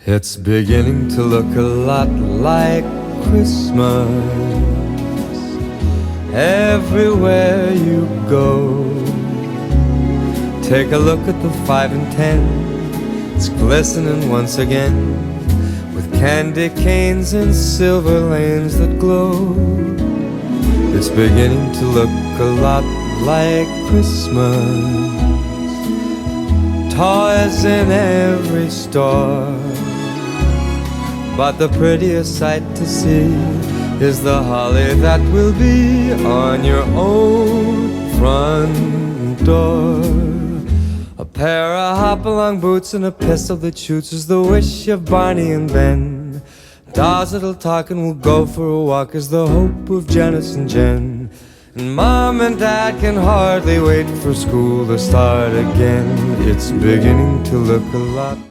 It's beginning to look a lot like Christmas everywhere you go. Take a look at the 5 and 10. It's glistening once again with candy canes and silver lanes that glow. It's beginning to look a lot like Christmas. Toys in every store, but the prettiest sight to see is the holly that will be on your own front door. A pair of hop-along boots and a pistol that shoots is the wish of Barney and Ben. Dolls that'll talk and will go for a walk is the hope of Janice and Jen. And Mom and Dad can hardly wait for school to start again. It's beginning to look a lot